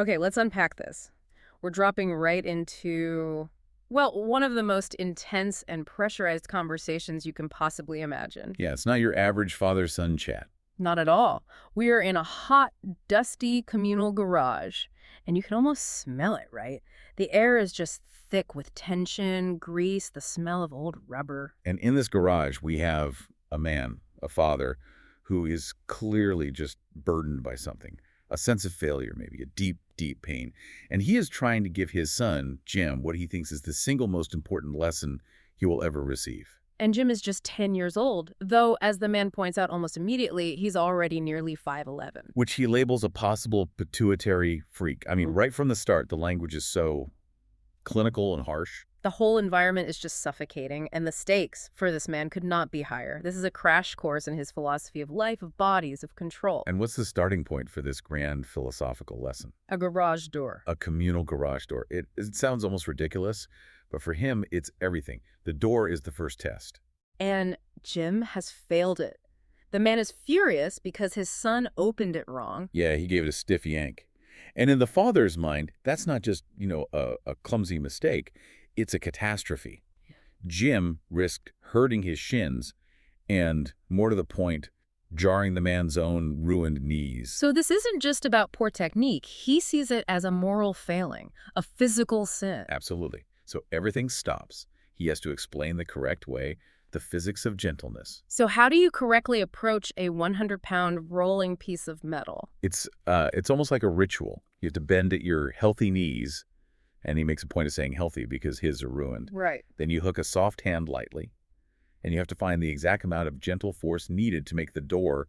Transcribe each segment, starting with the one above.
Okay, let's unpack this. We're dropping right into, well, one of the most intense and pressurized conversations you can possibly imagine. Yeah, it's not your average father-son chat. Not at all. We are in a hot, dusty communal garage, and you can almost smell it, right? The air is just thick with tension, grease, the smell of old rubber. And in this garage, we have a man, a father, who is clearly just burdened by something, a sense of failure, maybe a deep, deep pain. And he is trying to give his son, Jim, what he thinks is the single most important lesson he will ever receive. And Jim is just 10 years old, though, as the man points out almost immediately, he's already nearly 5'11". Which he labels a possible pituitary freak. I mean, right from the start, the language is so clinical and harsh. The whole environment is just suffocating, and the stakes for this man could not be higher. This is a crash course in his philosophy of life, of bodies, of control. And what's the starting point for this grand philosophical lesson? A garage door. A communal garage door. It sounds almost ridiculous, but for him, it's everything. The door is the first test. And Jim has failed it. The man is furious because his son opened it wrong. Yeah, he gave it a stiff yank. And in the father's mind, that's not just, a clumsy mistake. It's a catastrophe. Jim risked hurting his shins and, more to the point, jarring the man's own ruined knees. So this isn't just about poor technique. He sees it as a moral failing, a physical sin. Absolutely. So everything stops. He has to explain the correct way, the physics of gentleness. So how do you correctly approach a 100-pound rolling piece of metal? It's almost like a ritual. You have to bend at your healthy knees, and he makes a point of saying healthy because his are ruined. Right. Then you hook a soft hand lightly, and you have to find the exact amount of gentle force needed to make the door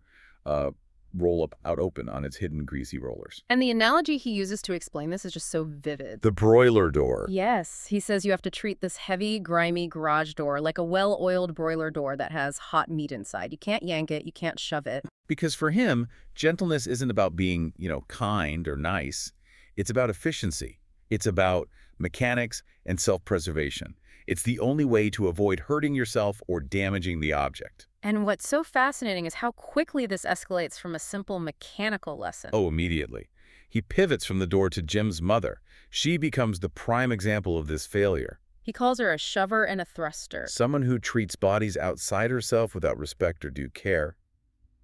roll out open on its hidden greasy rollers. And the analogy he uses to explain this is just so vivid. The broiler door. Yes, he says you have to treat this heavy, grimy garage door like a well-oiled broiler door that has hot meat inside. You can't yank it, you can't shove it. Because for him, gentleness isn't about being, kind or nice. It's about efficiency. It's about mechanics and self-preservation. It's the only way to avoid hurting yourself or damaging the object. And what's so fascinating is how quickly this escalates from a simple mechanical lesson. Oh, immediately. He pivots from the door to Jim's mother. She becomes the prime example of this failure. He calls her a shover and a thruster. Someone who treats bodies outside herself without respect or due care.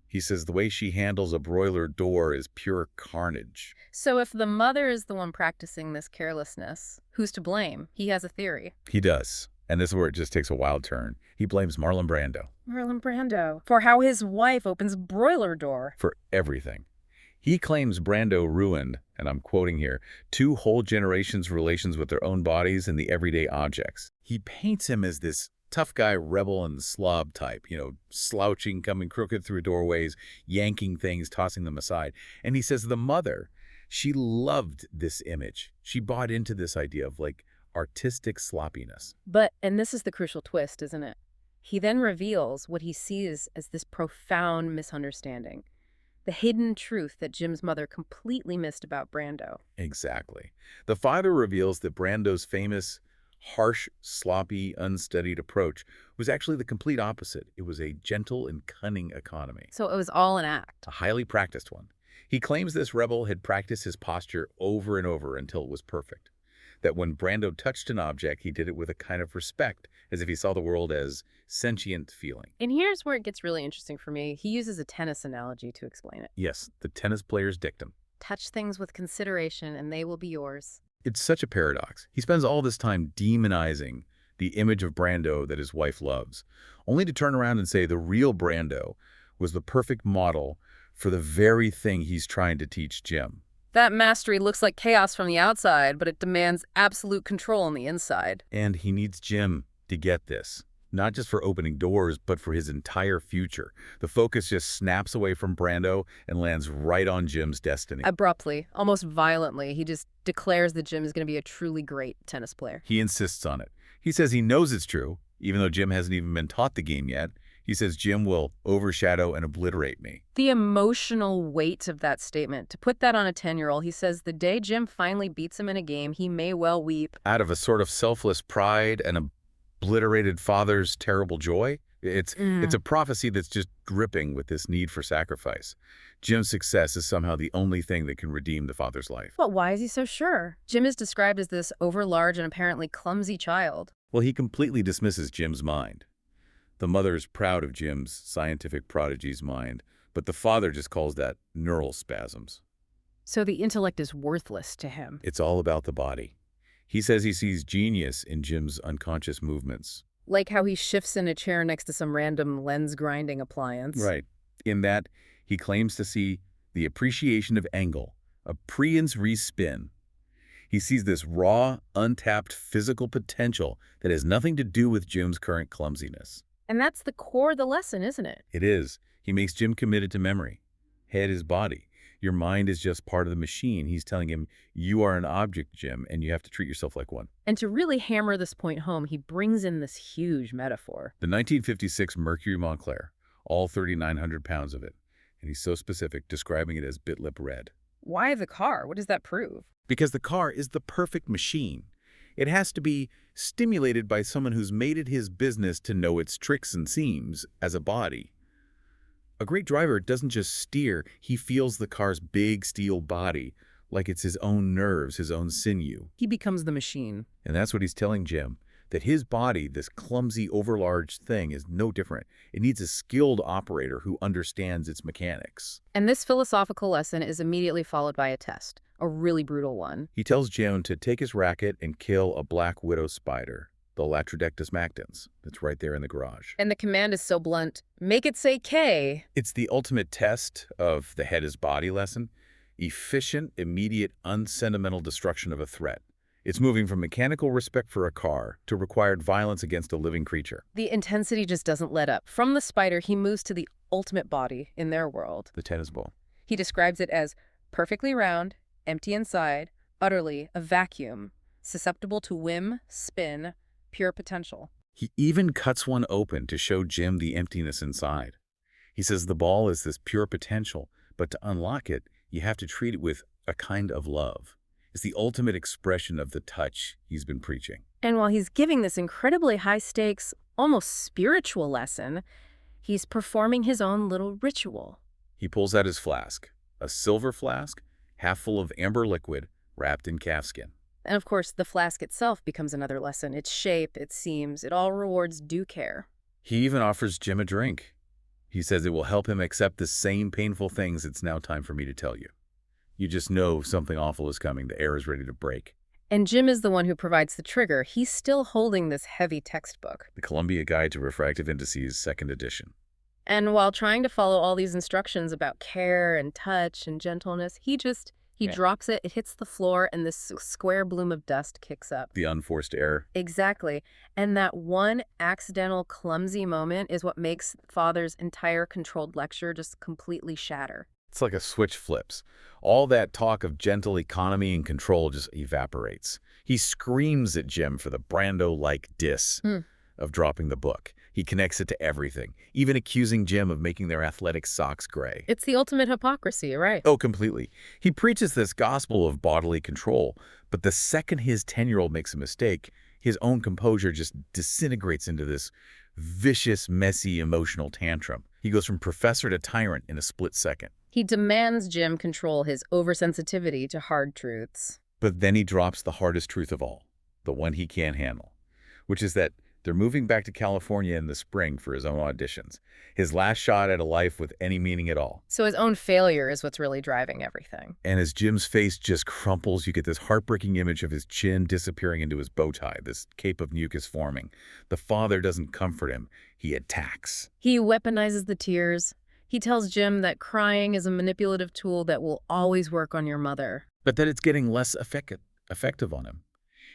He says the way she handles a broiler door is pure carnage. So if the mother is the one practicing this carelessness, who's to blame? He has a theory. He does. And this is where it just takes a wild turn. He blames Marlon Brando. Marlon Brando. For how his wife opens broiler door. For everything. He claims Brando ruined, and I'm quoting here, 2 whole generations' relations with their own bodies and the everyday objects. He paints him as this tough guy, rebel and slob type, slouching, coming crooked through doorways, yanking things, tossing them aside. And he says the mother, she loved this image. She bought into this idea of artistic sloppiness. But, and this is the crucial twist, isn't it? He then reveals what he sees as this profound misunderstanding. The hidden truth that Jim's mother completely missed about Brando. Exactly. The father reveals that Brando's famous harsh, sloppy, unstudied approach was actually the complete opposite. It was a gentle and cunning economy. So it was all an act. A highly practiced one. He claims this rebel had practiced his posture over and over until it was perfect. That when Brando touched an object, he did it with a kind of respect, as if he saw the world as sentient feeling. And here's where it gets really interesting for me. He uses a tennis analogy to explain it. Yes, the tennis player's dictum. Touch things with consideration and they will be yours. It's such a paradox. He spends all this time demonizing the image of Brando that his wife loves, only to turn around and say the real Brando was the perfect model for the very thing he's trying to teach Jim. That mastery looks like chaos from the outside, but it demands absolute control on the inside. And he needs Jim to get this. Not just for opening doors, but for his entire future. The focus just snaps away from Brando and lands right on Jim's destiny. Abruptly, almost violently, he just declares that Jim is going to be a truly great tennis player. He insists on it. He says he knows it's true, even though Jim hasn't even been taught the game yet. He says Jim will overshadow and obliterate me. The emotional weight of that statement. To put that on a 10-year-old, he says the day Jim finally beats him in a game, he may well weep. Out of a sort of selfless pride and obliterated father's terrible joy? It's a prophecy that's just dripping with this need for sacrifice. Jim's success is somehow the only thing that can redeem the father's life. But why is he so sure? Jim is described as this overlarge and apparently clumsy child. Well, he completely dismisses Jim's mind. The mother is proud of Jim's scientific prodigy's mind, but the father just calls that neural spasms. So the intellect is worthless to him. It's all about the body. He says he sees genius in Jim's unconscious movements. Like how he shifts in a chair next to some random lens-grinding appliance. Right. In that, he claims to see the appreciation of angle, a Prien's respin. He sees this raw, untapped physical potential that has nothing to do with Jim's current clumsiness. And that's the core of the lesson, isn't it? It is. He makes Jim committed to memory. Head is body. Your mind is just part of the machine. He's telling him, you are an object, Jim, and you have to treat yourself like one. And to really hammer this point home, he brings in this huge metaphor. The 1956 Mercury Montclair, all 3,900 pounds of it. And he's so specific, describing it as bit-lip red. Why the car? What does that prove? Because the car is the perfect machine. It has to be stimulated by someone who's made it his business to know its tricks and seams as a body. A great driver doesn't just steer, he feels the car's big steel body, like it's his own nerves, his own sinew. He becomes the machine. And that's what he's telling Jim, that his body, this clumsy, overlarge thing, is no different. It needs a skilled operator who understands its mechanics. And this philosophical lesson is immediately followed by a test, a really brutal one. He tells Jim to take his racket and kill a black widow spider, the Latrodectus mactans, that's right there in the garage. And the command is so blunt, make it say K. It's the ultimate test of the head is body lesson. Efficient, immediate, unsentimental destruction of a threat. It's moving from mechanical respect for a car to required violence against a living creature. The intensity just doesn't let up. From the spider, he moves to the ultimate body in their world. The tennis ball. He describes it as perfectly round, empty inside, utterly a vacuum, susceptible to whim, spin, pure potential. He even cuts one open to show Jim the emptiness inside. He says the ball is this pure potential, but to unlock it, you have to treat it with a kind of love. It's the ultimate expression of the touch he's been preaching. And while he's giving this incredibly high-stakes, almost spiritual lesson, he's performing his own little ritual. He pulls out his flask, a silver flask, half full of amber liquid, wrapped in calfskin. And of course, the flask itself becomes another lesson. Its shape, its seams, it all rewards due care. He even offers Jim a drink. He says it will help him accept the same painful things it's now time for me to tell you. You just know something awful is coming. The air is ready to break. And Jim is the one who provides the trigger. He's still holding this heavy textbook. The Columbia Guide to Refractive Indices, 2nd edition. And while trying to follow all these instructions about care and touch and gentleness, he drops it, it hits the floor, and this square bloom of dust kicks up. The unforced error. Exactly. And that one accidental, clumsy moment is what makes Father's entire controlled lecture just completely shatter. It's like a switch flips. All that talk of gentle economy and control just evaporates. He screams at Jim for the Brando-like diss of dropping the book. He connects it to everything, even accusing Jim of making their athletic socks gray. It's the ultimate hypocrisy, right? Oh, completely. He preaches this gospel of bodily control, but the second his 10-year-old makes a mistake, his own composure just disintegrates into this vicious, messy, emotional tantrum. He goes from professor to tyrant in a split second. He demands Jim control his oversensitivity to hard truths. But then he drops the hardest truth of all, the one he can't handle, which is that they're moving back to California in the spring for his own auditions. His last shot at a life with any meaning at all. So his own failure is what's really driving everything. And as Jim's face just crumples, you get this heartbreaking image of his chin disappearing into his bow tie, this cape of mucus forming. The father doesn't comfort him. He attacks. He weaponizes the tears. He tells Jim that crying is a manipulative tool that will always work on your mother. But that it's getting less effective on him.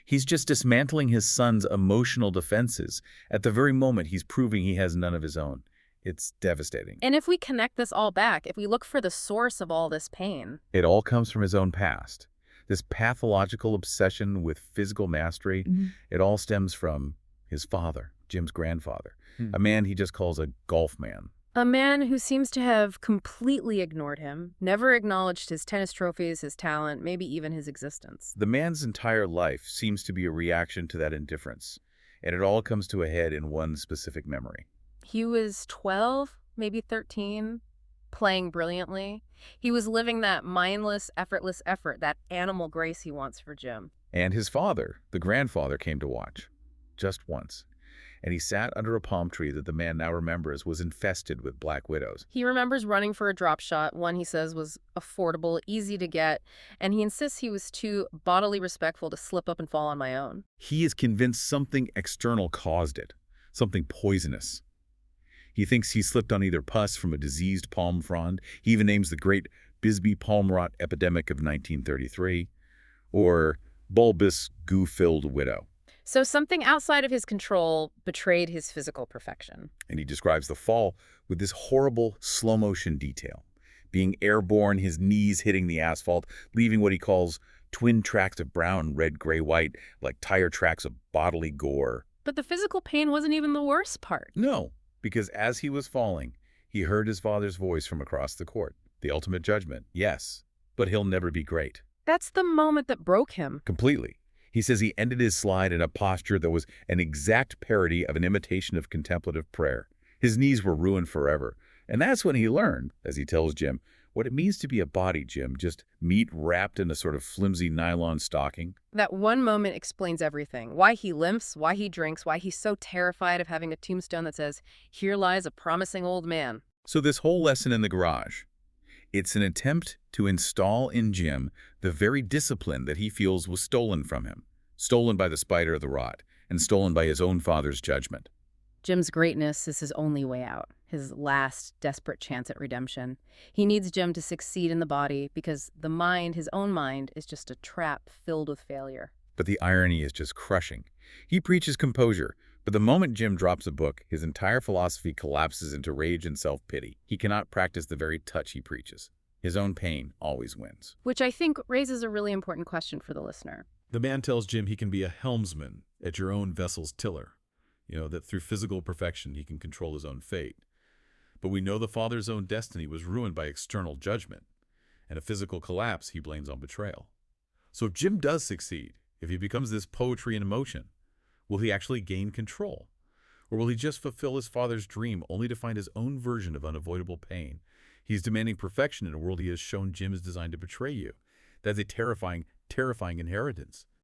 He's just dismantling his son's emotional defenses at the very moment he's proving he has none of his own. It's devastating. And if we connect this all back, if we look for the source of all this pain, it all comes from his own past. This pathological obsession with physical mastery, it all stems from his father, Jim's grandfather, a man he just calls a golf man. A man who seems to have completely ignored him, never acknowledged his tennis trophies, his talent, maybe even his existence. The man's entire life seems to be a reaction to that indifference, and it all comes to a head in one specific memory. He was 12, maybe 13, playing brilliantly. He was living that mindless, effortless effort, that animal grace he wants for Jim. And his father, the grandfather, came to watch. Just once. And he sat under a palm tree that the man now remembers was infested with black widows. He remembers running for a drop shot, one he says was affordable, easy to get, and he insists he was too bodily respectful to slip up and fall on my own. He is convinced something external caused it, something poisonous. He thinks he slipped on either pus from a diseased palm frond, he even names the great Bisbee palm rot epidemic of 1933, or bulbous, goo-filled widow. So something outside of his control betrayed his physical perfection. And he describes the fall with this horrible slow-motion detail. Being airborne, his knees hitting the asphalt, leaving what he calls twin tracks of brown, red, gray, white, like tire tracks of bodily gore. But the physical pain wasn't even the worst part. No, because as he was falling, he heard his father's voice from across the court. The ultimate judgment, yes, but he'll never be great. That's the moment that broke him. Completely. He says he ended his slide in a posture that was an exact parody of an imitation of contemplative prayer. His knees were ruined forever. And that's when he learned, as he tells Jim, what it means to be a body, Jim, just meat wrapped in a sort of flimsy nylon stocking. That one moment explains everything. Why he limps, why he drinks, why he's so terrified of having a tombstone that says, "Here lies a promising old man." So this whole lesson in the garage, it's an attempt to install in Jim the very discipline that he feels was stolen from him, stolen by the spider of the rod, and stolen by his own father's judgment. Jim's greatness is his only way out, his last desperate chance at redemption. He needs Jim to succeed in the body because the mind, his own mind, is just a trap filled with failure. But the irony is just crushing. He preaches composure, but the moment Jim drops a book, his entire philosophy collapses into rage and self-pity. He cannot practice the very touch he preaches. His own pain always wins. Which I think raises a really important question for the listener. The man tells Jim he can be a helmsman at your own vessel's tiller. That through physical perfection he can control his own fate. But we know the father's own destiny was ruined by external judgment, and a physical collapse he blames on betrayal. So if Jim does succeed, if he becomes this poetry in motion, will he actually gain control? Or will he just fulfill his father's dream only to find his own version of unavoidable pain? He's demanding perfection in a world he has shown Jim is designed to betray you. That's a terrifying, terrifying inheritance.